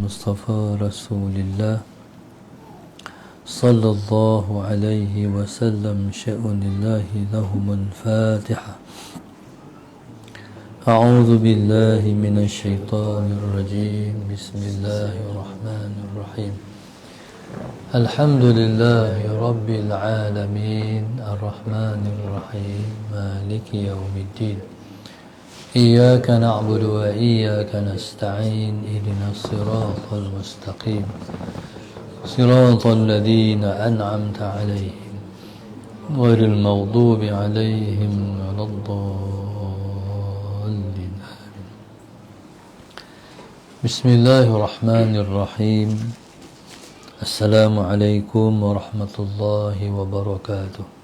المصطفى رسول الله صلى الله عليه وسلم شأن الله لهم الفاتحة. أعوذ بالله من الشيطان الرجيم. بسم الله الرحمن الرحيم. الحمد لله رب العالمين الرحمن الرحيم مالك يوم الدين. إياك نعبد وإياك نستعين اهدنا الصراط المستقيم صراط الذين أنعمت عليهم غير المغضوب عليهم ولا الضالين. بسم الله الرحمن الرحيم. السلام عليكم ورحمة الله وبركاته.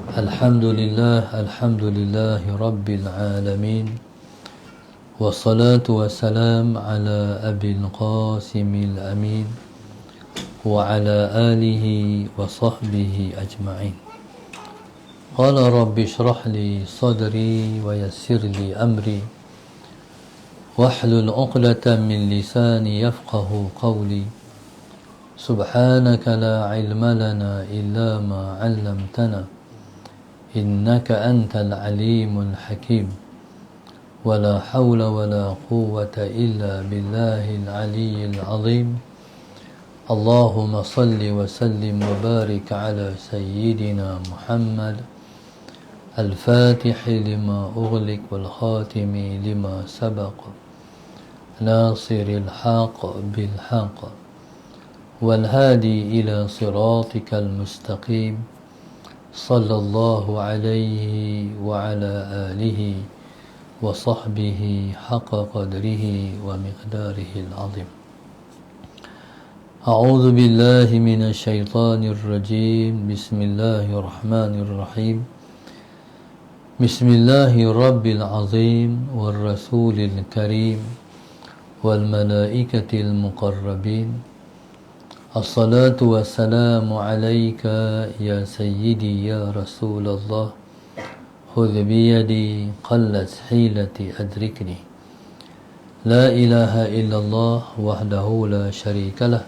الحمد لله رب العالمين، والصلاة والسلام على أبي القاسم الأمين وعلى آله وصحبه أجمعين. قال رب اشرح لي صدري ويسر لي أمري واحلل عقدة من لساني يفقه قولي. سبحانك لا علم لنا إلا ما علمتنا إنك أنت العليم الحكيم. ولا حول ولا قوة إلا بالله العلي العظيم. اللهم صل وسلم وبارك على سيدنا محمد الفاتح لما أغلق والخاتم لما سبق ناصر الحق بالحق والهادي إلى صراطك المستقيم صلى الله عليه وعلى آله وصحبه حق قدره ومقداره العظيم. أعوذ بالله من الشيطان الرجيم. بسم الله الرحمن الرحيم. بسم الله رب العظيم والرسول الكريم والملائكة المقربين. الصلاة والسلام عليك يا سيدي يا رسول الله. خذ بيدي قلت حيلتي أدركني. لا إله إلا الله وحده لا شريك له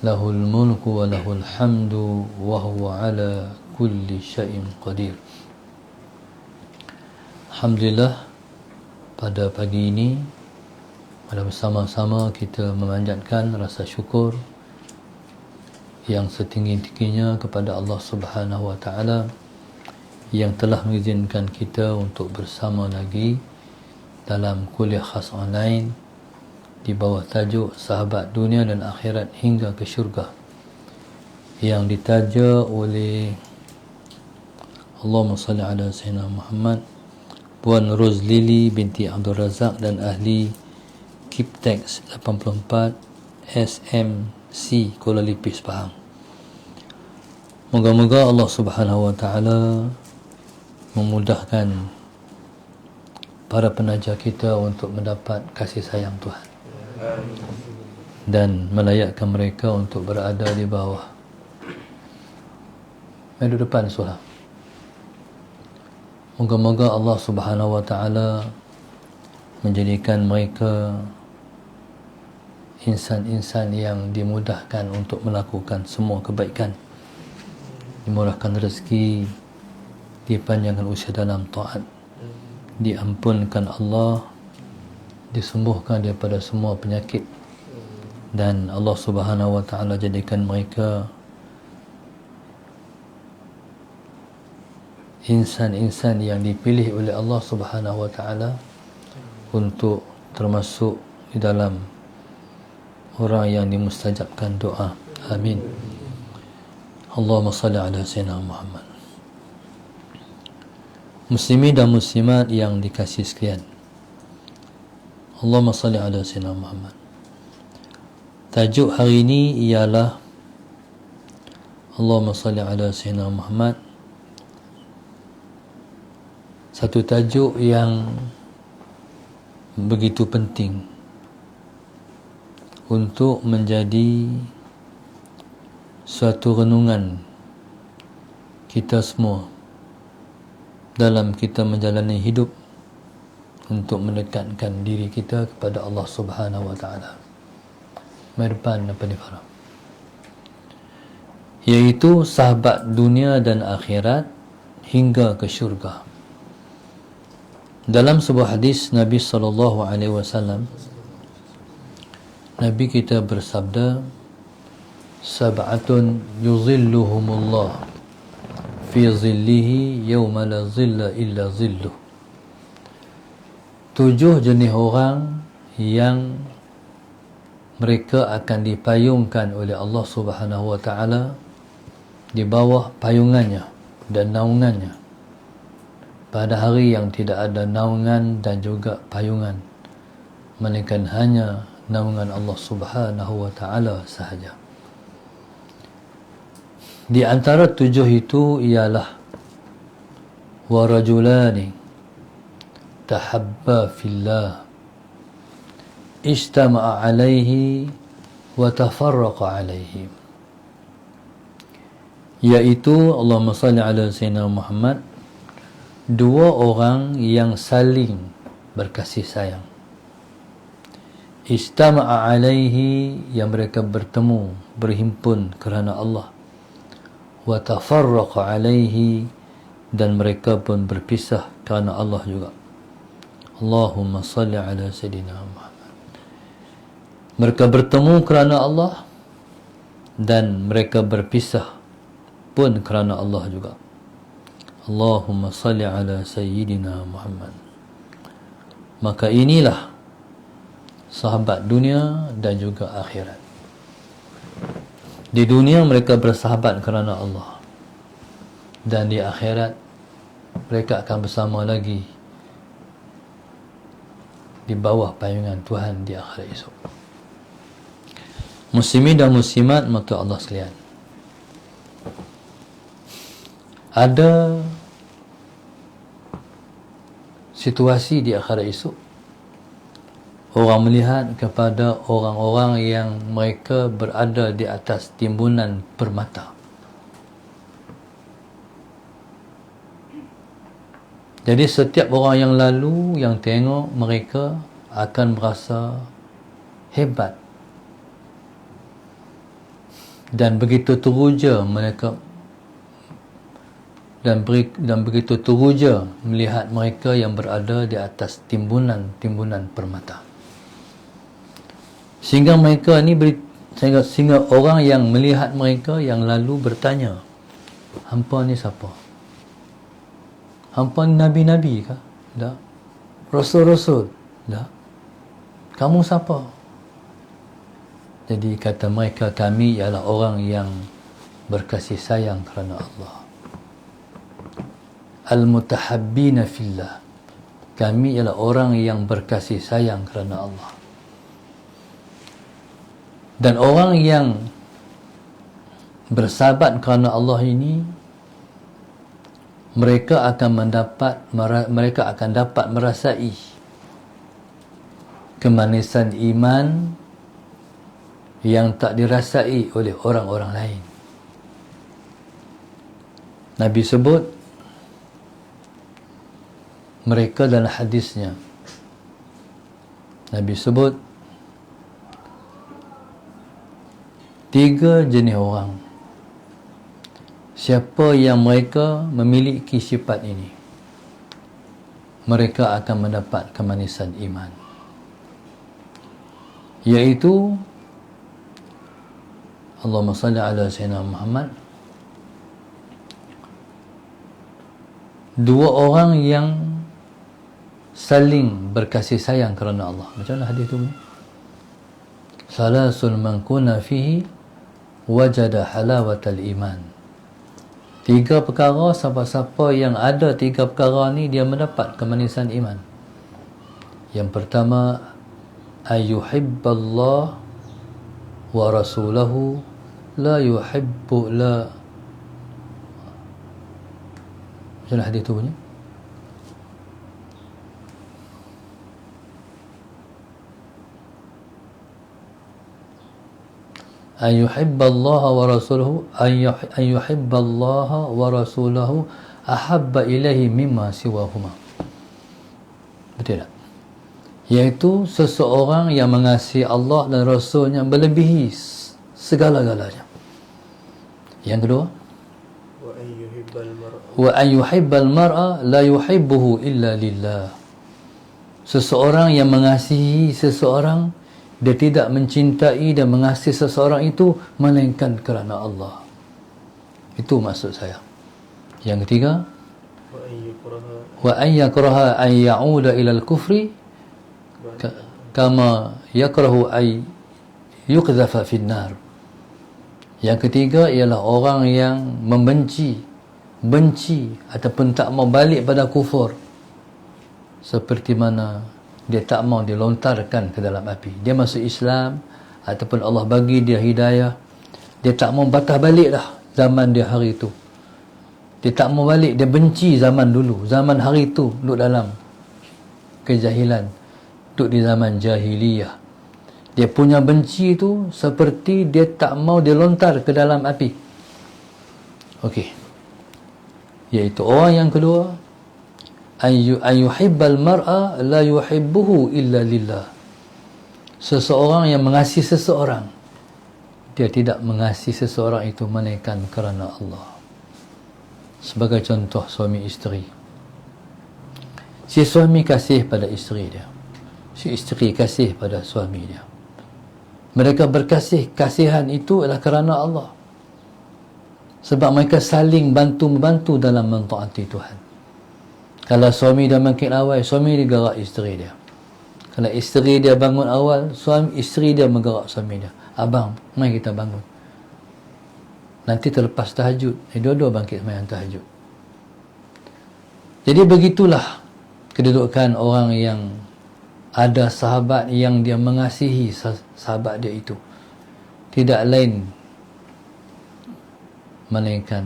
له الملك وله الحمد وهو على كل شيء قدير. Alhamdulillah, pada pagi ini pada bersama-sama kita memanjatkan rasa syukur yang setinggi-tingginya kepada Allah Subhanahu wa taala yang telah mengizinkan kita untuk bersama lagi dalam kuliah khas online di bawah tajuk Sahabat Dunia dan Akhirat hingga ke Syurga yang ditaja oleh Allahumma salli ala sayyidina Muhammad Puan Rozlili binti Abdul Razak dan ahli Kiptex 84 SMC Kuala Lipis Pahang. Moga-moga Allah Subhanahu wa taala memudahkan para penaja kita untuk mendapat kasih sayang Tuhan dan melayakkan mereka untuk berada di bawah meja depan surah. Moga-moga Allah Subhanahu wa taala menjadikan mereka insan-insan yang dimudahkan untuk melakukan semua kebaikan, dimurahkan rezeki, dipanjangkan usia dalam taat, diampunkan Allah, disembuhkan daripada semua penyakit, dan Allah Subhanahu wa taala jadikan mereka insan-insan yang dipilih oleh Allah Subhanahu wa taala untuk termasuk di dalam orang yang dimustajabkan doa. Amin. Allahumma salli ala sayyidina Muhammad. Muslimin dan muslimat yang dikasihi sekalian, Allahumma salli ala sayyidina Muhammad. Tajuk hari ini ialah Allahumma salli ala sayyidina Muhammad. Satu tajuk yang begitu penting untuk menjadi suatu renungan kita semua dalam kita menjalani hidup untuk mendekatkan diri kita kepada Allah Subhanahu wa taala. masa depan apa ni Farah? Iaitu sahabat dunia dan akhirat hingga ke syurga. Dalam sebuah hadis Nabi SAW, Nabi kita bersabda, sab'atun yuzilluhumullah fi zillihi yawma la zilla illa zilluh. 7 jenis orang yang mereka akan dipayungkan oleh Allah Subhanahu wa taala di bawah payungannya dan naungannya pada hari yang tidak ada naungan dan juga payungan, melainkan hanya naungan Allah Subhanahu wa taala sahaja. Di antara 7 itu ialah wa rajulani tahabba fillah ijtama'a alaihi wa tafarraqa alaihi, iaitu Allahumma salli ala sayyidina Muhammad, 2 orang yang saling berkasih sayang. Ijtama'a alaihi, yang mereka bertemu, berhimpun kerana Allah. Wa tafarraqa alaihi, dan mereka pun berpisah kerana Allah juga. Allahumma salli ala sayyidina Muhammad. Mereka bertemu kerana Allah dan mereka berpisah pun kerana Allah juga. Allahumma salli ala sayyidina Muhammad. Maka inilah sahabat dunia dan juga akhirat. Di dunia mereka bersahabat kerana Allah, dan di akhirat mereka akan bersama lagi di bawah payungan Tuhan di akhirat esok. Muslimin dan muslimat maka Allah sekalian, ada situasi di akhirat esok orang melihat kepada orang-orang yang mereka berada di atas timbunan permata. Jadi setiap orang yang lalu, yang tengok mereka akan merasa hebat. Dan begitu teruja mereka, dan begitu teruja melihat mereka yang berada di atas timbunan permata. Sehingga mereka ni sehingga orang yang melihat mereka yang lalu bertanya, hampa ni siapa? Hampa ni nabi-nabi kah? Tak. Rasul-rasul? Tak. Kamu siapa? Jadi kata mereka, kami ialah orang yang berkasih sayang kerana Allah. Al-mutahabbina fillah. Kami ialah orang yang berkasih sayang kerana Allah. Dan orang yang bersahabat kerana Allah ini, mereka akan dapat merasai kemanisan iman yang tak dirasai oleh orang-orang lain. Nabi sebut mereka dalam hadisnya. Nabi sebut 3 jenis orang. Siapa yang mereka memiliki sifat ini, mereka akan mendapat kemanisan iman, iaitu Allahumma salli ala sayyidina Muhammad, 2 orang yang saling berkasih sayang kerana Allah. Macam mana hadis tu? Salasul man kuna fihi wajada halawatal iman. 3 perkara, siapa-siapa yang ada 3 perkara ni, dia mendapat kemanisan iman. Yang pertama, ayyuhibballah wa rasulahu la yuhibbu la. Macam mana hadis tu punya? an yuhibballaha wa rasuluhu an yuhibballaha wa rasuluhu ahabba ilaihi mimma siwahuma. Betul tak? iaitu seseorang yang mengasihi Allah dan Rasulnya melebihi segala-galanya. Yang kedua, wa an yuhibbal mar'a la yuhibbuhu illa lillah. Seseorang yang mengasihi seseorang, dia tidak mencintai dan mengasihi seseorang itu melainkan kerana Allah. Itu maksud saya. Yang ketiga, wa an yakraha an ya'uda ila al-kufri kama yakrahu ay yuqdhafa fi an-nar. Yang ketiga ialah orang yang benci ataupun tak mau balik pada kufur, seperti mana dia tak mau dilontarkan ke dalam api. Dia masuk Islam ataupun Allah bagi dia hidayah, dia tak mau patah balik dah zaman dia hari itu. Dia tak mau balik, dia benci zaman dulu, zaman hari itu duduk dalam kejahilan, duduk di zaman jahiliyah. Dia punya benci itu seperti dia tak mau dilontar ke dalam api. Okey. Iaitu orang yang kedua, an yuhibbal mar'a la yuhibbuhu illa lillah. Seseorang yang mengasihi seseorang, dia tidak mengasihi seseorang itu melainkan kerana Allah. Sebagai contoh, suami isteri. Si suami kasih pada isteri dia, si isteri kasih pada suami dia. Mereka berkasih, kasihan itu adalah kerana Allah. Sebab mereka saling bantu-membantu dalam mentaati Tuhan. Kalau suami dah makin awal, suami dia gerak isteri dia. Kalau isteri dia bangun awal, isteri dia menggerak suami dia. Abang, mari kita bangun. Nanti terlepas tahajud, dua-dua bangkit sembahyang tahajud. Jadi begitulah kedudukan orang yang ada sahabat yang dia mengasihi sahabat dia itu. Tidak lain melainkan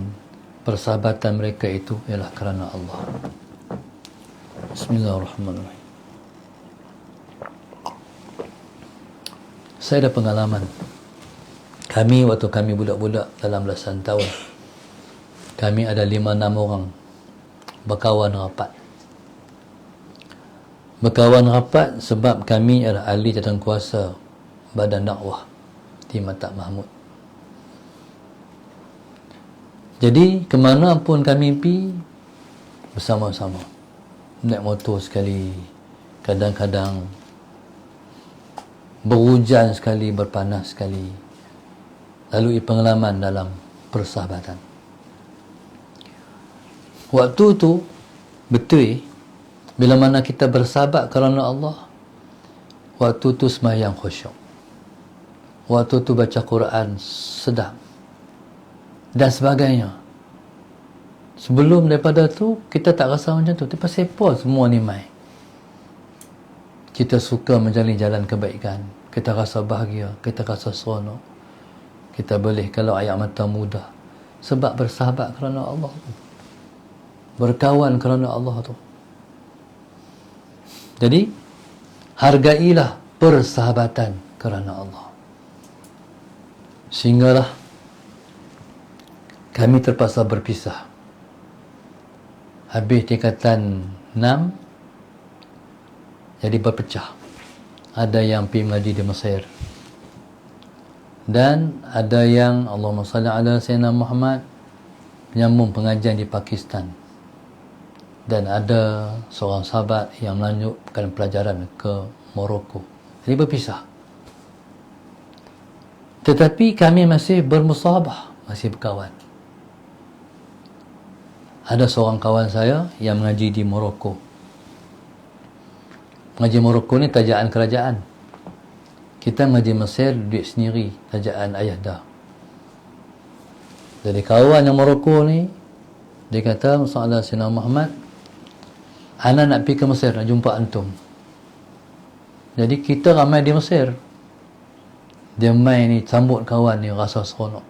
persahabatan mereka itu ialah kerana Allah. Bismillahirrahmanirrahim. Saya ada pengalaman. Kami waktu kami budak-budak dalam belasan tahun, kami ada 5-6 orang berkawan rapat. Berkawan rapat sebab kami adalah ahli jawatankuasa Badan Dakwah di Mata Mahmud. Jadi kemana pun kami pergi bersama-sama. Naik motor sekali, kadang-kadang berhujan sekali, berpanas sekali. Lalui pengalaman dalam persahabatan. Waktu tu betul, bila mana kita bersahabat kerana Allah, waktu tu sembahyang khusyuk, waktu tu baca Quran sedap dan sebagainya. Sebelum daripada tu kita tak rasa macam tu, tapi siapa semua ni mai, kita suka menjalani jalan kebaikan, kita rasa bahagia, kita rasa seronok, kita boleh kalau ayat mata mudah sebab bersahabat kerana Allah tu, berkawan kerana Allah tu. Jadi hargailah persahabatan kerana Allah. Sehinggalah kami terpaksa berpisah. Habis tingkatan 6, jadi berpecah. Ada yang pergi mengaji di Mesir, dan ada yang Allahumma salli ala Sayyidina Muhammad menyambung pengajian di Pakistan, dan ada seorang sahabat yang melanjutkan pelajaran ke Morocco. Jadi berpisah. Tetapi kami masih bermusahabah, masih berkawan. Ada seorang kawan saya yang mengaji di Morocco. Mengaji Morocco ni tajaan kerajaan. Kita mengaji Mesir duit sendiri, tajaan ayah dah. Jadi kawan yang Morocco ni, dia kata, Sayyidina Sayyidina Muhammad, ana nak pergi ke Mesir, nak jumpa antum. Jadi kita ramai di Mesir. Dia main ni, sambut kawan ni, rasa seronok.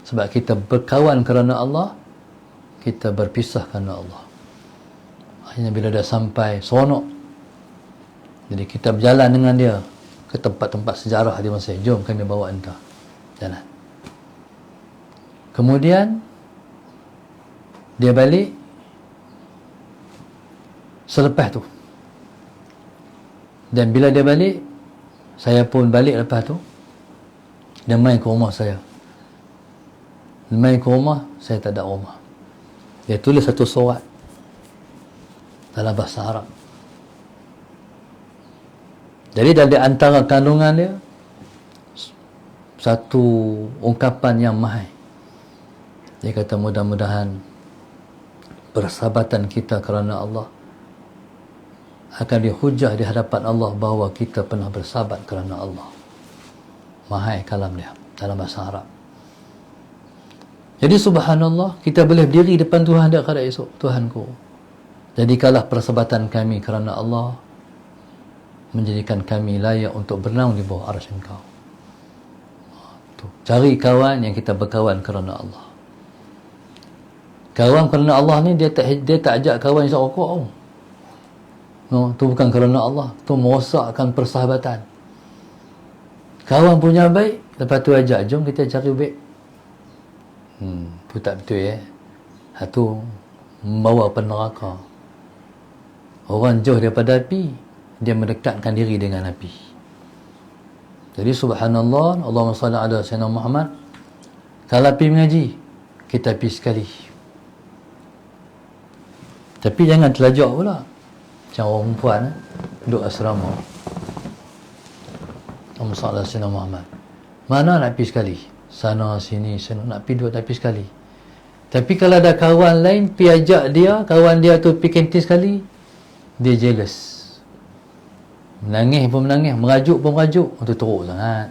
Sebab kita berkawan kerana Allah, kita berpisah kerana Allah. Hanya bila dah sampai, seronok. Jadi kita berjalan dengan dia ke tempat-tempat sejarah di Mesir. Jom kami bawa anda jalan. Kemudian dia balik. Selepas tu Dan bila dia balik, saya pun balik lepas tu. Dia main ke rumah saya. Dia main ke rumah, saya tak ada rumah. Dia tulis satu surat dalam bahasa Arab. Jadi dari antara kandungan dia, satu ungkapan yang mahal. Dia kata, mudah-mudahan persahabatan kita kerana Allah akan dihujah di hadapan Allah bahawa kita pernah bersahabat kerana Allah. Mahal kalam dia dalam bahasa Arab. Jadi subhanallah, kita boleh berdiri depan Tuhan dia pada esok. Tuhanku, jadikanlah persahabatan kami kerana Allah menjadikan kami layak untuk bernaung di bawah arsy Engkau. Cari kawan yang kita berkawan kerana Allah. Kawan kerana Allah ni dia tak ajak kawan yang rokok. No, tu bukan kerana Allah, tu merosakkan persahabatan. Kawan punya baik, lepas tu ajak, jom kita cari baik. Tu tak betul ya. Itu membawa ke neraka. Orang jauh daripada api, dia mendekatkan diri dengan api. Jadi subhanallah, Allahumma salli ala sayyidina Muhammad. Kalau pergi mengaji, kita pergi sekali. Tapi jangan terlajak pula. Macam orang perempuan duduk asrama. Allahumma salli ala sayyidina Muhammad. Mana nak pergi sekali? Sana sini, sana nak pergi duduk, nak pergi sekali. Tapi kalau ada kawan lain pergi ajak dia, kawan dia tu pergi kantin sekali, dia jealous. Menangis pun menangis, merajuk pun merajuk. Itu teruk sangat.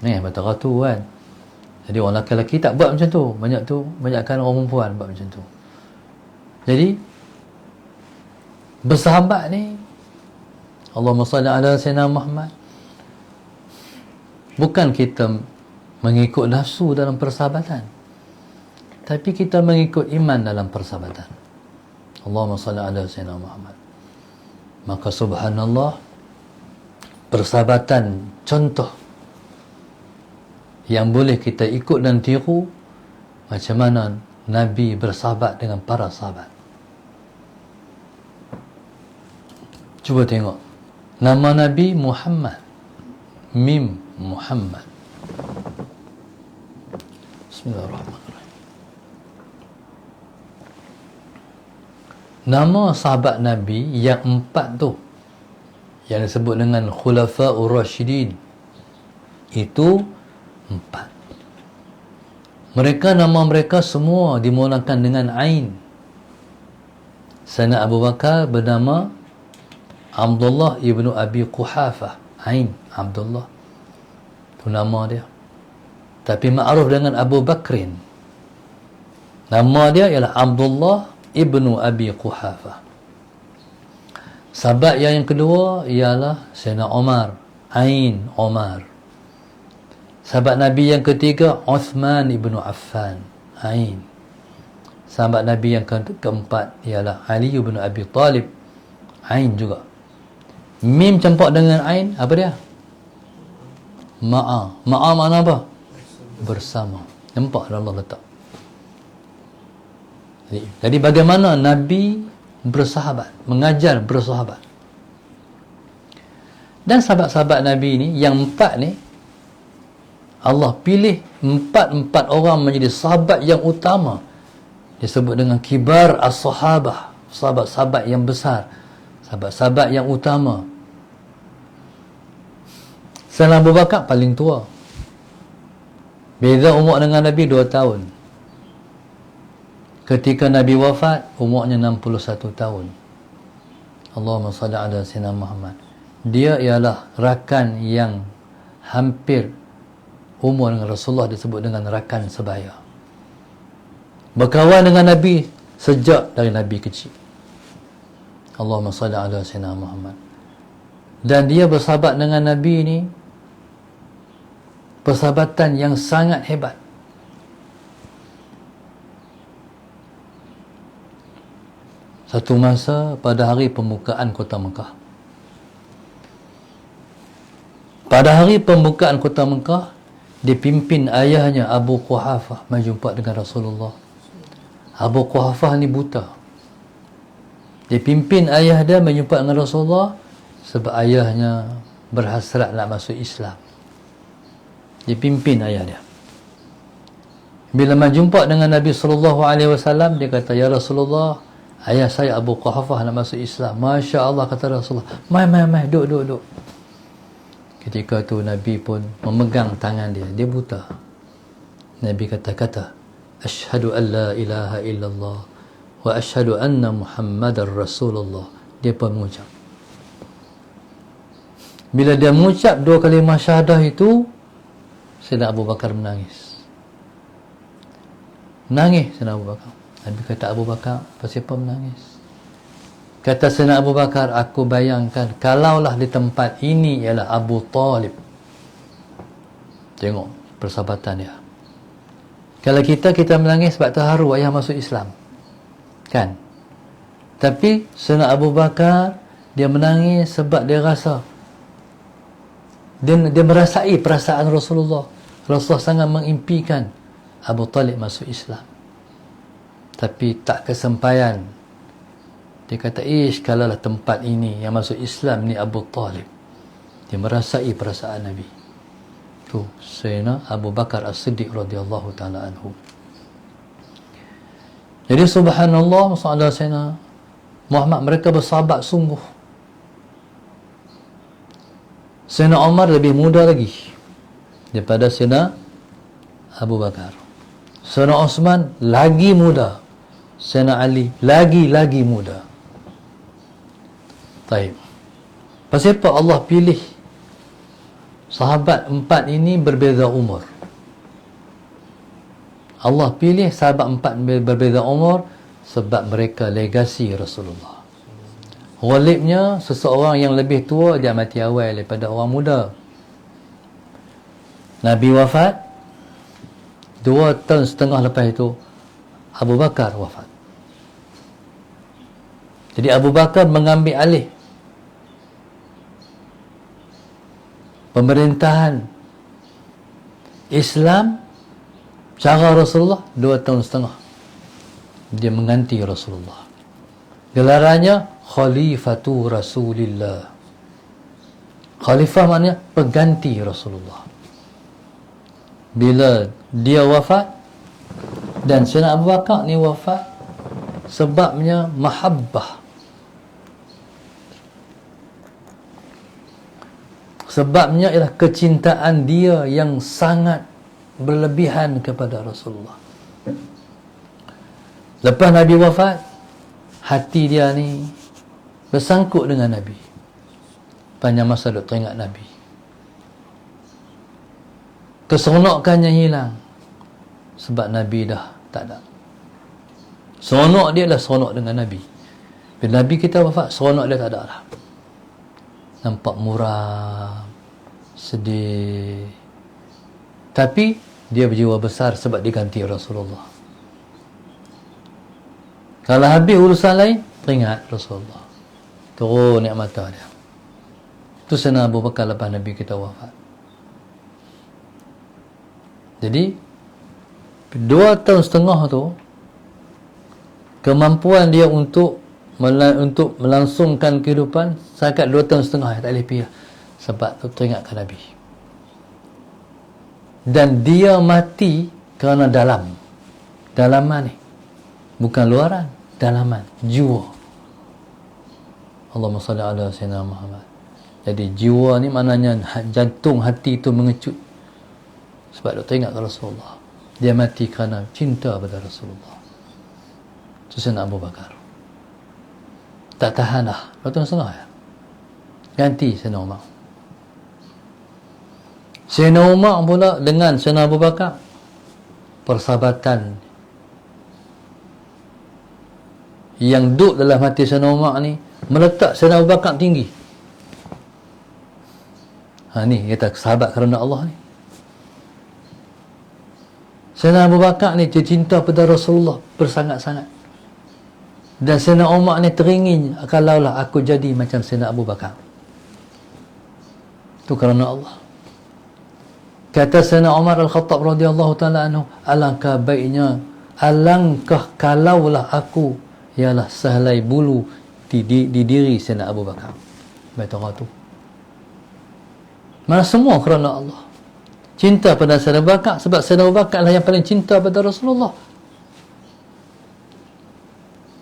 Ni batara tu kan. Jadi orang lelaki tak buat macam tu. Banyakkan orang perempuan buat macam tu. Jadi bersahabat ni, Allahumma salli ala sayyidina Muhammad, bukan kita mengikut nafsu dalam persahabatan, tapi kita mengikut iman dalam persahabatan. Allahumma salli ala sayyidina Muhammad. Maka subhanallah, persahabatan contoh yang boleh kita ikut dan tiru, macam mana Nabi bersahabat dengan para sahabat. Cuba tengok. Nama Nabi Muhammad. Mim Muhammad. Bismillahirrahmanirrahim. Nama sahabat Nabi yang 4 tu, yang disebut dengan Khulafa'ur Rashidin, itu 4. Mereka, nama mereka semua dimulakan dengan Ain. Sayyidina Abu Bakar bernama Abdullah ibnu Abi Quhafah. Ain, Abdullah, itu nama dia. Tapi ma'ruf dengan Abu Bakrin. Nama dia ialah Abdullah ibnu Abi Quhafah. Sahabat yang kedua ialah Sayyidina Umar. Ain, Umar. Sahabat Nabi yang ketiga, Uthman ibnu Affan. Ain. Sahabat Nabi yang keempat ialah Ali ibnu Abi Talib. Ain juga. Mim campak dengan Ain, apa dia? Ma'a. Ma'a makna apa? Bersama. Nampak Allah letak. Jadi bagaimana Nabi bersahabat, mengajar bersahabat. Dan sahabat-sahabat Nabi ni, yang 4 ni, Allah pilih 4 orang menjadi sahabat yang utama. Disebut dengan kibar as-sahabah, sahabat-sahabat yang besar, sahabat-sahabat yang utama. Sayyidina Abu Bakar paling tua. Beza umur dengan Nabi 2 tahun. Ketika Nabi wafat, umurnya 61 tahun. Allahumma salli ala sayyidina Muhammad. Dia ialah rakan yang hampir umur dengan Rasulullah, disebut dengan rakan sebaya. Berkawan dengan Nabi sejak dari Nabi kecil. Allahumma salli ala sayyidina Muhammad. Dan dia bersahabat dengan Nabi ni, persahabatan yang sangat hebat. Satu masa pada hari pembukaan kota Mekah. Pada hari pembukaan kota Mekah, dipimpin ayahnya Abu Quhafah menjumpa dengan Rasulullah. Abu Quhafah ni buta. Dipimpin ayah dia menjumpa dengan Rasulullah, sebab ayahnya berhasrat nak masuk Islam. Dia pimpin ayah dia. Bila jumpa dengan Nabi SAW, dia kata, "Ya Rasulullah, ayah saya Abu Quhafah nak masuk Islam." Masya Allah, kata Rasulullah. Mai, duduk. Ketika tu Nabi pun memegang tangan dia. Dia buta. Nabi kata, "Asyhadu an la ilaha illallah wa asyhadu anna Muhammadar Rasulullah." Dia pun mengucap. Bila dia mengucap 2 kalimah syahadah itu, Sayyidina Abu Bakar menangis. Sayyidina Abu Bakar. Nabi kata, "Abu Bakar, siapa menangis?" Kata Sayyidina Abu Bakar, "Aku bayangkan kalaulah di tempat ini ialah Abu Talib." Tengok persahabatan dia. Kalau kita menangis sebab terharu ayah masuk Islam, kan? Tapi Sayyidina Abu Bakar, dia menangis sebab dia rasa, dia merasai perasaan Rasulullah. Rasulullah sangat mengimpikan Abu Talib masuk Islam, tapi tak kesampaian. Dia kata, kalaulah tempat ini yang masuk Islam ni Abu Talib. Dia merasai perasaan Nabi. Tu Sayyidina Abu Bakar As-Siddiq radhiyallahu ta'ala anhu. Jadi subhanallah, Sayyidina Muhammad, mereka bersahabat sungguh. Sayyidina Umar lebih muda lagi daripada Sayyidina Abu Bakar. Sayyidina Osman lagi muda. Sayyidina Ali lagi muda. Baik. Pasal apa Allah pilih sahabat 4 ini berbeza umur? Allah pilih sahabat 4 berbeza umur sebab mereka legasi Rasulullah. Ghalibnya seseorang yang lebih tua dia mati awal daripada orang muda. Nabi wafat 2 tahun setengah lepas itu Abu Bakar wafat. Jadi Abu Bakar mengambil alih pemerintahan Islam cara Rasulullah 2 tahun setengah. Dia mengganti Rasulullah. Gelarannya Khalifatu Rasulillah. Khalifah maknanya pengganti Rasulullah. Bila dia wafat, dan Sayyidina Abu Bakar ni wafat sebabnya mahabbah. Sebabnya ialah kecintaan dia yang sangat berlebihan kepada Rasulullah. Lepas Nabi wafat, hati dia ni bersangkut dengan Nabi. Panjang masa duk teringat Nabi. Keseronokannya hilang sebab Nabi dah tak ada. Seronok dia adalah seronok dengan Nabi. Bila Nabi kita wafat, seronok dia tak ada lah. Nampak muram, sedih. Tapi dia berjiwa besar sebab diganti Rasulullah. Kalau habis urusan lain, teringat Rasulullah. Turun niat mata dia. Itu Sayyidina Abu Bakar lepas Nabi kita wafat. Jadi 2 tahun setengah tu, kemampuan dia untuk melangsungkan kehidupan setakat 2 tahun setengah, tak boleh pergi sebab tu teringatkan Nabi. Dan dia mati kerana dalaman ni, bukan luaran, dalaman, jiwa. Allahumma salli ala sayyidina Muhammad. Jadi jiwa ni maknanya jantung hati itu mengecut sebab dia teringat Rasulullah. Dia mati kerana cinta pada Rasulullah. Itu Sayyidina Abu Bakar. Tak tahan dah 2 tahun setengah ya. Ganti Sayyidina Umar. Sayyidina Umar pula dengan Sayyidina Abu Bakar persahabatan yang duduk dalam hati Sayyidina Umar ni meletak Sayyidina Abu Bakar tinggi. Ni kata sahabat kerana Allah ni. Sayyidina Abu Bakar ni dia cinta pada Rasulullah bersangat-sangat. Dan Sayyidina Umar ni teringin kalaulah aku jadi macam Sayyidina Abu Bakar. Itu kerana Allah. Kata Sayyidina Umar Al-Khattab radhiyallahu ta'ala anhu, alangkah baiknya, alangkah kalaulah aku ialah sehelai bulu di diri Sayyidina Abu Bakar. Baitaqatu. Mana semua kerana Allah. Cinta pada Sayyidina Abu Bakar sebab Sayyidina Abu Bakar lah yang paling cinta pada Rasulullah.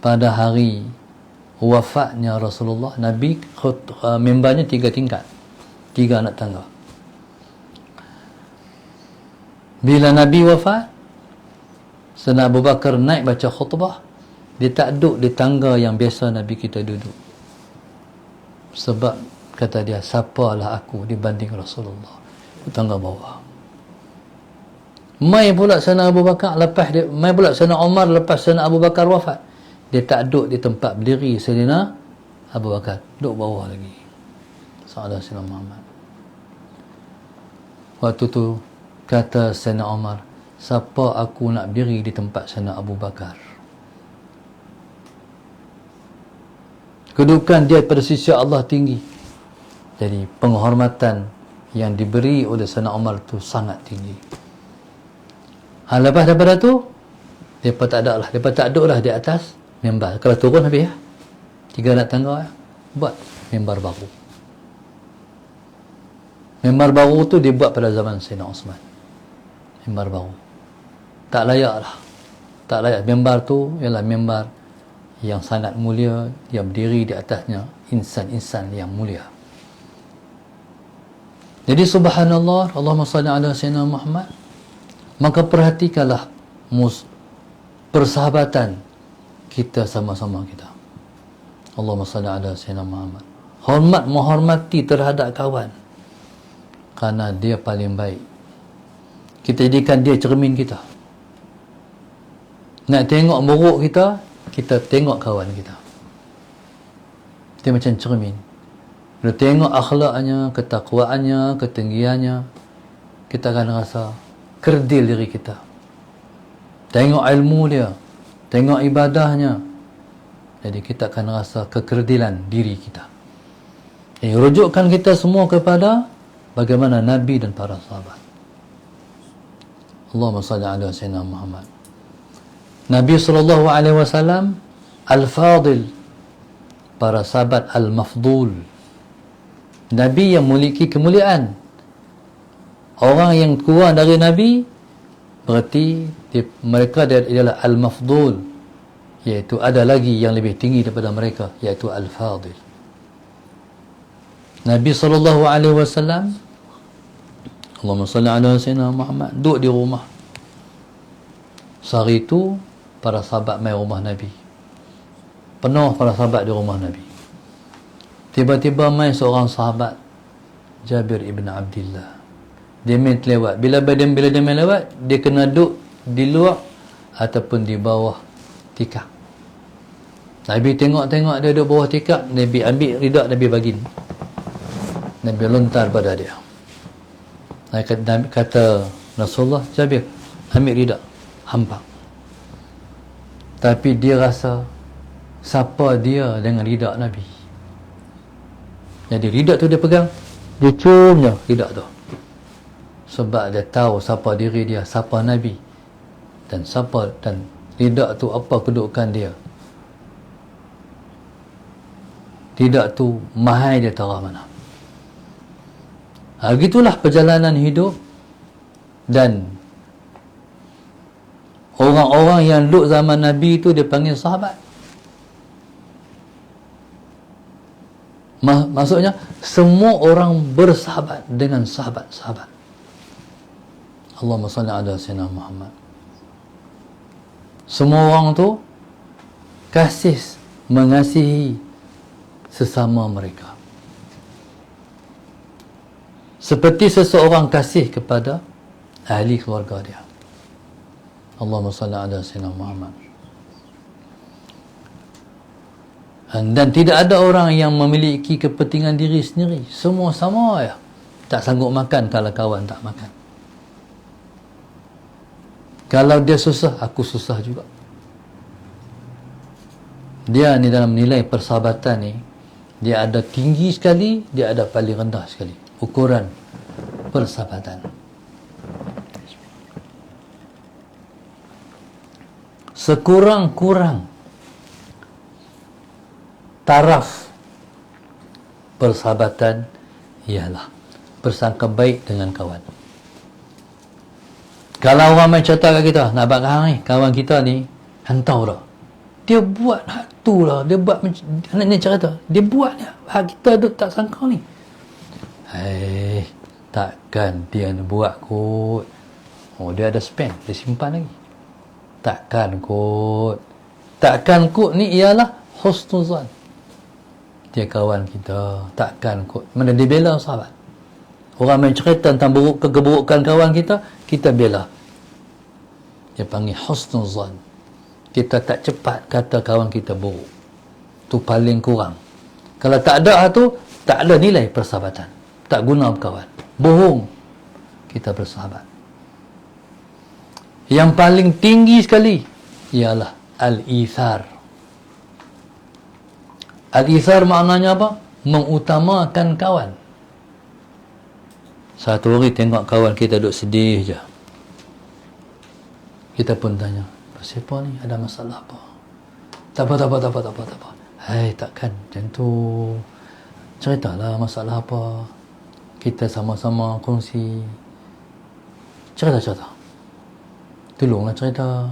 Pada hari wafatnya Rasulullah, Nabi mimbarnya 3 tingkat, 3 anak tangga. Bila Nabi wafat, Sayyidina Abu Bakar naik baca khutbah, dia tak duduk di tangga yang biasa Nabi kita duduk. Sebab kata dia, siapalah aku dibanding Rasulullah, di tangga bawah. Mai pula Sayyidina Abu Bakar lepas dia, mai pula Sayyidina Umar lepas Sayyidina Abu Bakar wafat, dia tak duduk di tempat berdiri Sayyidina Abu Bakar, duduk bawah lagi. Sallallahu alaihi Muhammad. Waktu tu kata Sayyidina Umar, siapa aku nak berdiri di tempat Sayyidina Abu Bakar? Kedudukan dia pada sisi Allah tinggi. Jadi penghormatan yang diberi oleh Sayyidina Umar tu sangat tinggi. Lepas daripada tu, mereka tak ada lah, mereka tak duduk lah di atas mimbar. Kalau turun habis ya, 3 anak tangga ya, buat mimbar baru. Mimbar baru tu dibuat pada zaman Sayyidina Osman. Mimbar baru tak layak lah, tak layak. Mimbar tu ialah mimbar yang sangat mulia, yang berdiri di atasnya insan-insan yang mulia. Jadi subhanallah, Allahumma salli ala Sayyidina Muhammad. Maka perhatikanlah persahabatan kita sama-sama kita. Allahumma salli ala Sayyidina Muhammad. Hormat menghormati terhadap kawan, kerana dia paling baik. Kita jadikan dia cermin kita. Nak tengok buruk kita, kita tengok kawan kita. Dia macam cermin. Bila tengok akhlaknya, ketakwaannya, ketinggiannya, kita akan rasa kerdil diri kita. Tengok ilmu dia, tengok ibadahnya, jadi kita akan rasa kekerdilan diri kita. Rujukkan kita semua kepada bagaimana Nabi dan para sahabat. Allahumma salli ala Sayyidina Muhammad. Nabi SAW Al-Fadil, para sahabat Al-Mafdul. Nabi yang memiliki kemuliaan. Orang yang kurang dari Nabi, berarti mereka adalah Al-Mafdul, iaitu ada lagi yang lebih tinggi daripada mereka, iaitu Al-Fadil. Nabi SAW, Allahumma salli ala Sayyidina Muhammad, duduk di rumah. Sehari itu para sahabat mai rumah Nabi, penuh para sahabat di rumah Nabi. Tiba-tiba mai seorang sahabat, Jabir ibn Abdullah. Dia main lewat. Bila dia main lewat, dia kena duduk di luar ataupun di bawah tikar. Nabi tengok-tengok dia duduk bawah tikar, Nabi ambil ridak, Nabi bagi. Nabi lontar pada dia. Nabi kata Rasulullah, Jabir, ambil ridak, hampa. Tapi dia rasa, siapa dia dengan ridak Nabi? Jadi ridak tu dia pegang, dia cium je ridak tu. Sebab dia tahu siapa diri dia, siapa Nabi, dan ridak tu apa kedudukan dia. Ridak tu mahal dia tahu mana. Begitulah perjalanan hidup. Dan orang-orang yang duduk zaman Nabi itu dia panggil sahabat. Maksudnya semua orang bersahabat dengan sahabat-sahabat. Allahumma salli ala Sayyidina Muhammad. Semua orang tu mengasihi sesama mereka, seperti seseorang kasih kepada ahli keluarga dia. Allahumma salli ala Sayyidina Muhammad. Dan tidak ada orang yang memiliki kepentingan diri sendiri. Semua sama ya. Tak sanggup makan kalau kawan tak makan. Kalau dia susah, aku susah juga. Dia ni dalam nilai persahabatan ni, dia ada tinggi sekali, dia ada paling rendah sekali. Ukuran persahabatan. Sekurang-kurang taraf persahabatan ialah bersangka baik dengan kawan. Kalau orang main cerita kat kita, nak buat kawan kita ni hantau dah, dia buat hak tu lah, dia buat anak ni cerita, dia buat hak kita tu tak sangka ni. Takkan dia nak buat kot. Dia ada spend, dia simpan lagi. Takkan kot ni ialah husnuzan, dia kawan kita. Takkan kot, mana dia bela sahabat. Orang main cerita tentang keburukan kawan kita, kita bela. Dia panggil husnuzan. Kita tak cepat kata kawan kita buruk. Tu paling kurang. Kalau tak ada tu, tak ada nilai persahabatan. Tak guna berkawan. Bohong kita bersahabat. Yang paling tinggi sekali ialah al-ithar. Al-ithar maknanya apa? Mengutamakan kawan. Satu hari tengok kawan kita duduk sedih je, kita pun tanya, siapa ni? Ada masalah apa? Tak apa. Takkan macam tu. Ceritalah masalah apa. Kita sama-sama kongsi. Cerita. Tolonglah cerita.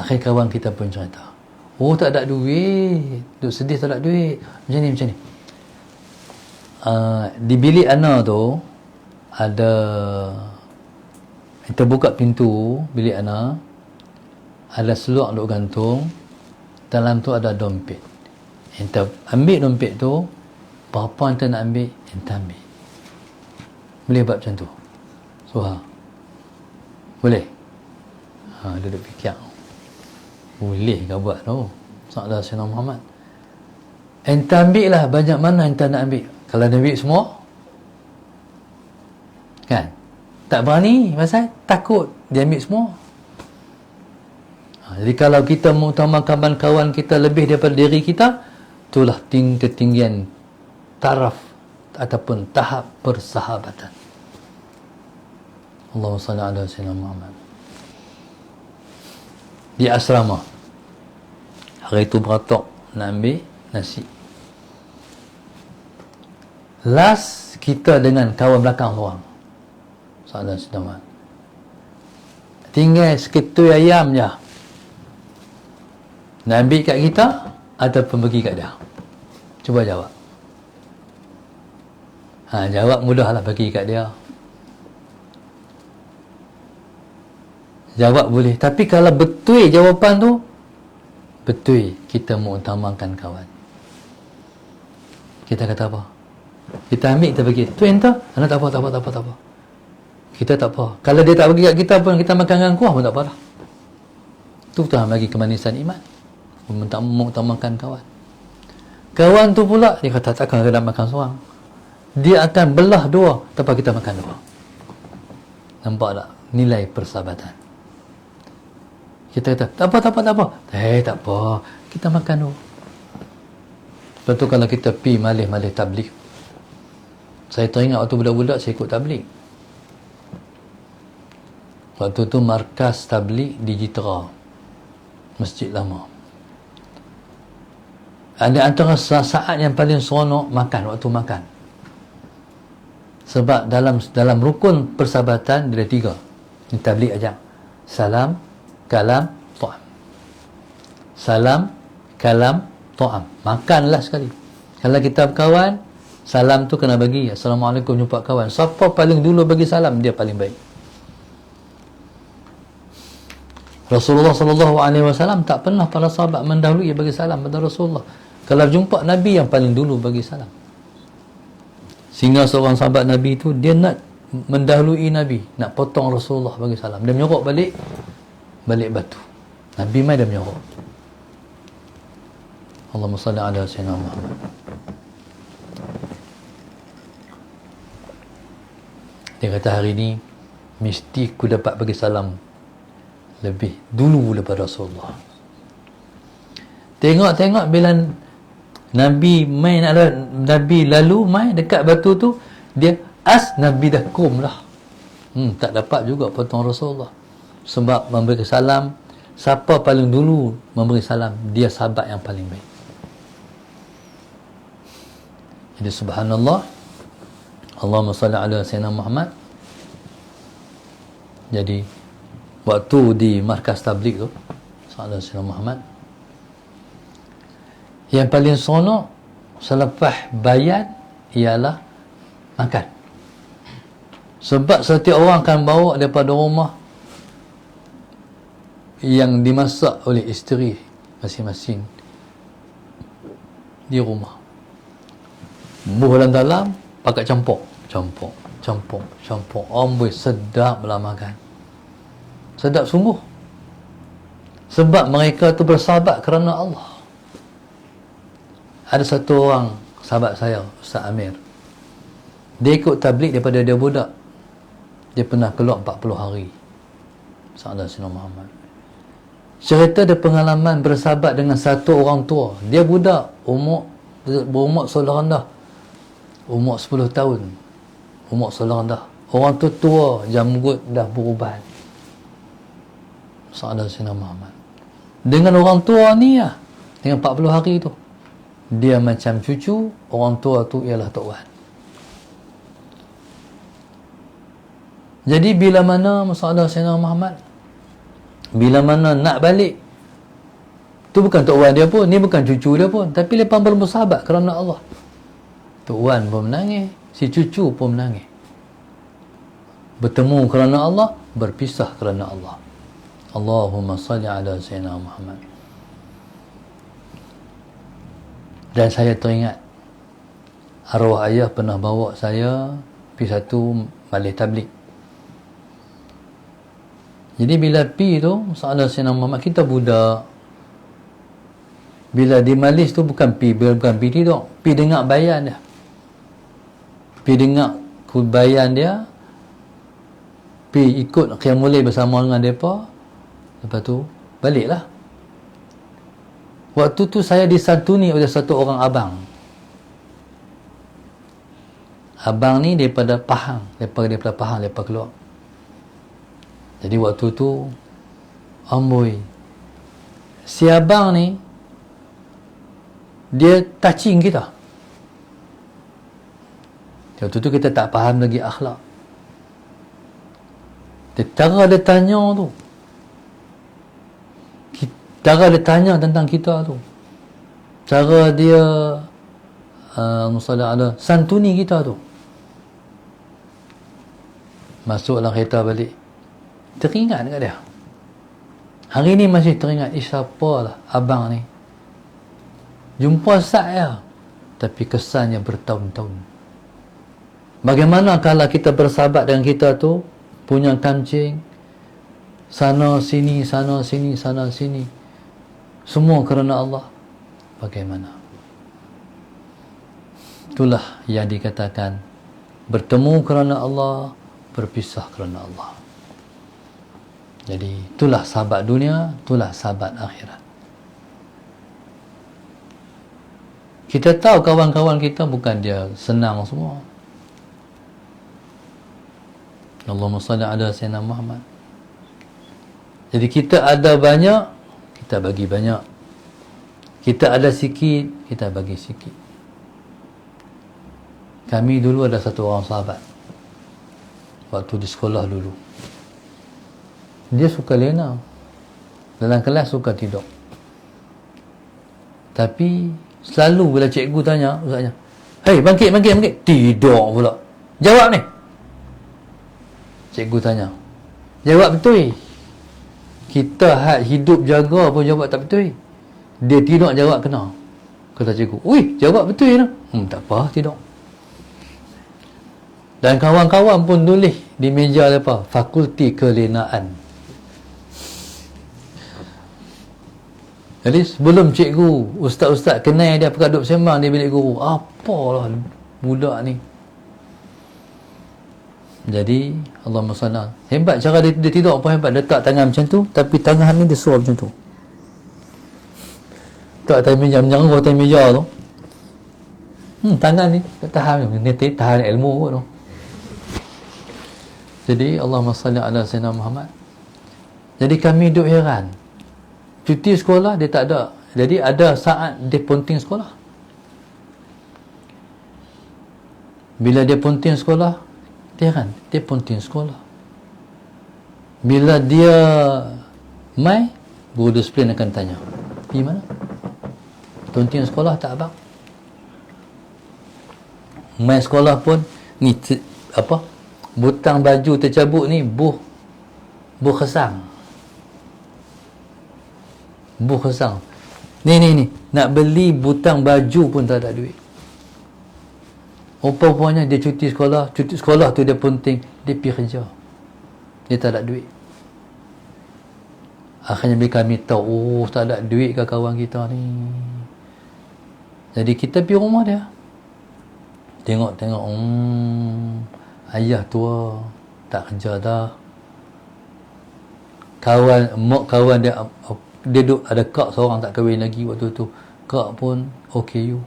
Akhir kawan kita pun cerita. Tak ada duit. Duk sedih tak ada duit. Macam ni. Di bilik Ana tu, ada, kita buka pintu bilik Ana, ada seluar duk gantung, dalam tu ada dompet. Enta ambil dompet tu, apa enta nak ambil, enta ambil. Boleh buat macam tu? Suha? Boleh? Dia duk fikir, boleh ke buat tu? Salah Sayyidina Muhammad. Enta ambil lah, banyak mana enta nak ambil. Kalau dia ambil semua, kan? Tak berani, pasal takut dia ambil semua. Jadi kalau kita mengutamakan kawan kita lebih daripada diri kita, itulah ketinggian taraf ataupun tahap persahabatan. Allahumma salli ala sayyidina Muhammad. Di asrama, hari itu beratok nak ambil nasi. Last kita dengan kawan belakang seorang, salah sedang, tinggal seketui ayam je nak ambil kat kita ataupun bagi kat dia. Cuba jawab. Jawab mudahlah, bagi kat dia. Jawab boleh. Tapi kalau betul jawapan tu, betul kita mengutamakan kawan. Kita kata apa? Kita ambil, kita bagi. Tu entah. Anak tak apa. Kita tak apa. Kalau dia tak bagi kat kita pun, kita makan dengan kuah pun tak apa dah. Tu Tuhan bagi kemanisan iman. Mengutamakan kawan. Kawan tu pula, dia kata takkan kita makan seorang. Dia akan belah dua tanpa kita makan dua. Nampak tak? Nilai persahabatan. Kita kata, tak apa. Tak apa. Kita makan dua. Lepas tu kalau kita pergi malih-malih tabligh. Saya teringat waktu budak-budak saya ikut tabligh. Waktu tu markas tabligh di Jitra, Masjid Lama. Ada antara saat yang paling seronok waktu makan. Sebab dalam rukun persahabatan dia ada 3. Ini tabligh ajak. Salam, kalam, ta'am. Salam, kalam, ta'am. Makanlah sekali. Kalau kita berkawan, salam tu kena bagi. Assalamualaikum, jumpa kawan. Siapa paling dulu bagi salam, dia paling baik. Rasulullah SAW tak pernah para sahabat mendahului bagi salam pada Rasulullah. Kalau jumpa Nabi, yang paling dulu bagi salam. Sehingga seorang sahabat Nabi tu, dia nak mendahului Nabi, nak potong Rasulullah bagi salam. Dia menyorok balik batu. Nabi mai dia menyorok. Allahumma salli ala sayyidina Muhammad. Dia kata, hari ni mesti ku dapat bagi salam lebih dulu daripada Rasulullah. Tengok bila Nabi lalu mai dekat batu tu, dia Nabi dah kum lah. Tak dapat juga potong Rasulullah. Sebab memberi salam, siapa paling dulu memberi salam, dia sahabat yang paling baik. Jadi subhanallah, Allahumma salli ala Sayyidina Muhammad. Jadi waktu di markas tabligh tu, sallallahu alaihi Sayyidina Muhammad, yang paling seronok selepas bayan ialah makan. Sebab setiap orang akan bawa daripada rumah yang dimasak oleh isteri masing-masing di rumah. Buah dalam pakai campur. Amboi, sedaplah makan. Sedap sungguh. Sebab mereka tu bersahabat kerana Allah. Ada satu orang sahabat saya, Ustaz Amir. Dia ikut tabligh daripada dia budak. Dia pernah keluar 40 hari. Sallallahu alaihi Muhammad. Cerita dia pengalaman bersahabat dengan satu orang tua. Dia budak, berumur seolah rendah. Umur 10 tahun. Umur seolah rendah. Orang tu tua, janggut dah berubah. Sallallahu alaihi Muhammad. Dengan orang tua ni lah, dengan 40 hari tu, dia macam cucu. Orang tua tu ialah Tok Wan. Jadi bila mana masalah Sayyidina Muhammad, bila mana nak balik, tu bukan Tok Wan dia pun, ni bukan cucu dia pun, tapi lepas bersahabat kerana Allah. Tok Wan pun menangis, si cucu pun menangis. Bertemu kerana Allah, berpisah kerana Allah. Allahumma salli ala Sayyidina Muhammad. Dan saya teringat arwah ayah pernah bawa saya pergi satu majlis tabligh. Jadi bila pergi tu, Sayyidina Sayyidina Muhammad, kita budak. Bila di majlis tu bukan pergi tidur, pergi dengar bayan dia. Pergi dengar bayan dia, pergi ikut qiyamul lail bersama dengan mereka. Lepas tu baliklah. Waktu tu saya disantuni oleh satu orang abang. Abang ni daripada Pahang, daripada Pahang lepas keluar. Jadi waktu tu, amboi, si abang ni dia touching kita. Waktu tu kita tak faham lagi akhlak. Cara dia tanya tu, cara dia tanya tentang kita tu, cara dia santuni kita tu. Masuklah kereta balik, teringat kat dia. Hari ni masih teringat, siapalah abang ni. Jumpa saya, tapi kesannya bertahun-tahun. Bagaimana kalau kita bersahabat dengan kita tu, punya kancing, sana sini, semua kerana Allah. Bagaimana? Itulah yang dikatakan bertemu kerana Allah, berpisah kerana Allah. Jadi itulah sahabat dunia, itulah sahabat akhirat. Kita tahu kawan-kawan kita bukan dia senang semua. Allahumma salli ala Sayyidina Muhammad. Jadi kita ada banyak, kita bagi banyak. Kita ada sikit, kita bagi sikit. Kami dulu ada satu orang sahabat, waktu di sekolah dulu. Dia suka lena. Dalam kelas suka tidur. Tapi selalu bila cikgu tanya, ustaznya, "Hei, bangkit. Tidur pula. Jawab ni." Cikgu tanya, "Jawab betul." Kita hidup jaga pun jawab tak betul. Dia tidur jawab kena. Kata cikgu, "Ui, jawab betul lah." Tak apa, tidur. Dan kawan-kawan pun tulis di meja apa? Fakulti Kelenaan. Jadi sebelum cikgu, ustaz-ustaz kenal dia pakai duduk sembang di bilik guru. Apalah budak ni. Jadi Allahumma salli. Hebat cara dia tidur pun hebat. Letak tangan macam tu, tapi tangan ni dia suruh macam tu. Tak atas meja, menyangkut atas meja tu. Tangan ni tahan, dia tahan ilmu kot tu. Jadi Allahumma salli ala Sayyidina Muhammad. Jadi kami duduk heran. Cuti sekolah, dia tak ada. Jadi ada saat dia ponting sekolah. Bila dia ponting sekolah, dia ponting sekolah. Bila dia mai, guru disiplin akan tanya, pergi mana? Ponting sekolah tak abang? Mai sekolah pun ni butang baju tercabut ni buh khesang. Buh khesang. Ni nak beli butang baju pun tak ada duit. Rupa-rupanya dia cuti sekolah tu dia ponting, dia pergi kerja. Dia tak ada duit. Akhirnya bila kami tahu, tak ada duit ke kawan kita ni. Jadi kita pergi rumah dia. Tengok, ayah tua, tak kerja dah. Kawan dia duduk, ada kak seorang tak kahwin lagi waktu tu. Kak pun OKU.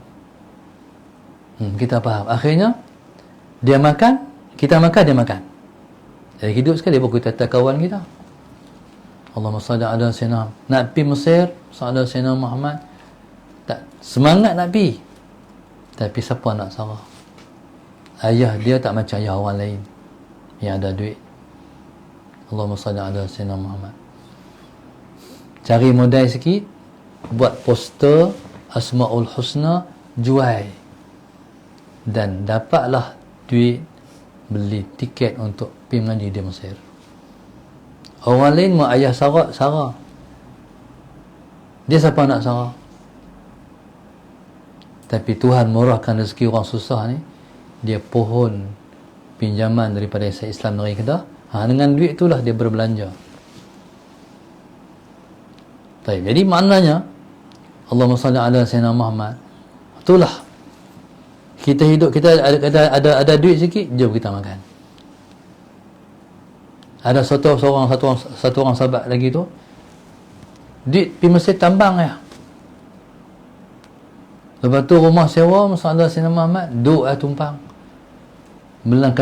Kita faham. Akhirnya dia makan, kita makan, dia makan. Jadi hidup sekali baru kita kata kawan kita. Allahumma salli ala sayyidina. Nak pergi Mesir, salli ala sayyidina Muhammad. Tak semangat nak pergi. Tapi siapa nak sarah? Ayah dia tak macam ayah orang lain yang ada duit. Allahumma salli ala sayyidina Muhammad. Cari modal sikit, buat poster Asmaul Husna, jual. Dan dapatlah duit beli tiket untuk pergi mengaji di Mesir. Orang lain mau ayah sarah. Dia siapa nak sarah? Tapi Tuhan murahkan rezeki orang susah ni. Dia pohon pinjaman daripada Islam Negeri Kedah. Dengan duit itulah dia berbelanja. Jadi maknanya Allahumma salli ala sayyidina Muhammad. Itulah kita hidup, kita ada duit sikit, jom kita makan. Ada satu orang sahabat lagi tu, duit pergi Mesir tambang ya. Lepas tu rumah sewa Masalah Sayyidina Muhammad, duk tumpang. Belas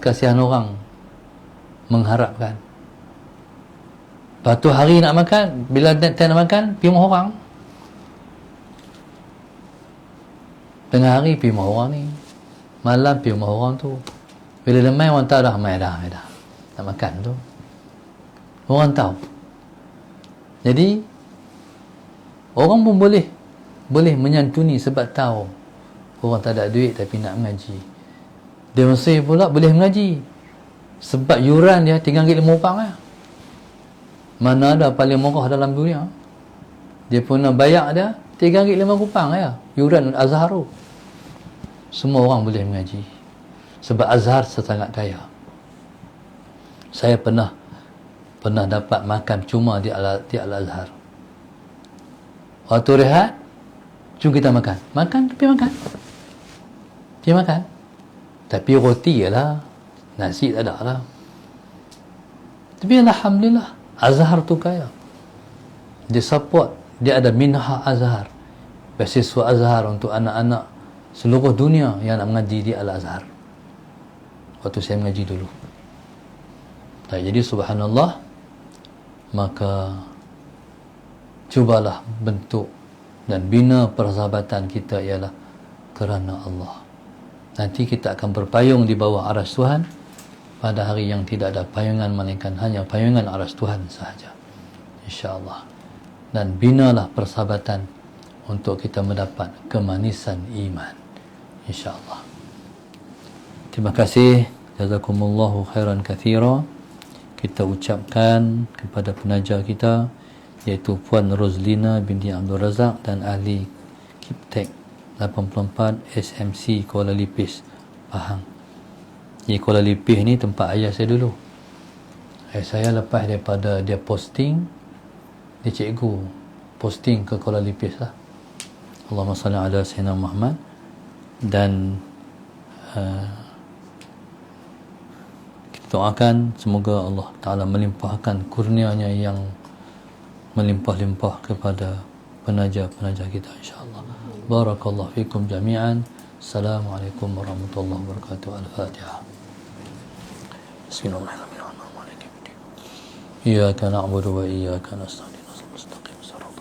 kasihan orang mengharapkan. Lepas tu hari nak makan, bila time nak makan, pergi rumah orang. Tengah hari pergi rumah orang ni, malam pergi rumah orang tu. Bila dia main, orang tahu dah main dah nak makan tu. Orang tahu. Jadi orang pun boleh menyantuni sebab tahu orang tak ada duit tapi nak mengaji. Dia Mesir pula boleh mengaji sebab yuran dia RM3.50 lah. Mana ada paling murah dalam dunia. Dia pun nak bayar dia RM3.50 ya, yuran Azhar tu. Semua orang boleh mengaji sebab Azhar sangat kaya. Saya pernah dapat makan cuma di Al-Azhar. Waktu rehat, jom kita makan. Dia makan. Tapi roti lah, nasi tak ada lah. Tapi alhamdulillah, Azhar tu kaya. Dia support, dia ada minha Azhar, beasiswa Azhar untuk anak-anak seluruh dunia yang nak mengaji di Al-Azhar. Waktu saya mengaji dulu. Jadi subhanallah, maka cubalah bentuk dan bina persahabatan kita ialah kerana Allah. Nanti kita akan berpayung di bawah aras Tuhan pada hari yang tidak ada payungan melainkan hanya payungan aras Tuhan sahaja, insya-Allah. Dan binalah persahabatan untuk kita mendapat kemanisan iman, insya-Allah. Terima kasih, jazakumullahu khairan katsira. Kita ucapkan kepada penaja kita iaitu Puan Rozlina binti Abdul Razak dan ahli Kiptek 84 SMC Kuala Lipis, Pahang. Di Kuala Lipis ni tempat ayah saya dulu. Ayah saya lepas daripada dia posting, dia cikgu posting ke Kuala Lipis lah. Allahumma salli ala sayyidina Muhammad. Dan kita doakan semoga Allah Ta'ala melimpahkan kurnianya yang melimpah-limpah kepada penaja-penaja kita, insya-Allah. Barakallahu fikum jami'an. Assalamualaikum warahmatullahi wabarakatuh. Al-Fatihah. Bismillahirrahmanirrahim. Iyyaka na'budu wa iyyaka nasta'in. Ihdinas siratal mustaqim.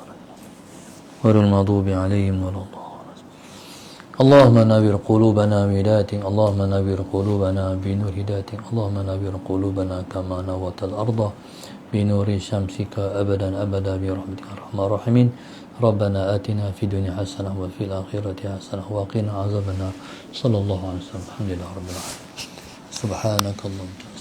Ghairil maghdubi 'alaihim waladdallin. اللهم نوّر قلوبنا بهدايتك اللهم نوّر قلوبنا بنور هدايتك اللهم نوّر قلوبنا كما نورت الأرض بنور شمسك أبدا أبدا برحمتك يا أرحم الراحمين ربنا آتنا في الدنيا حسنة وفي الآخرة حسنة وقنا عذاب النار صلى الله عليه وسلم الحمد لله رب العالمين سبحانك اللهم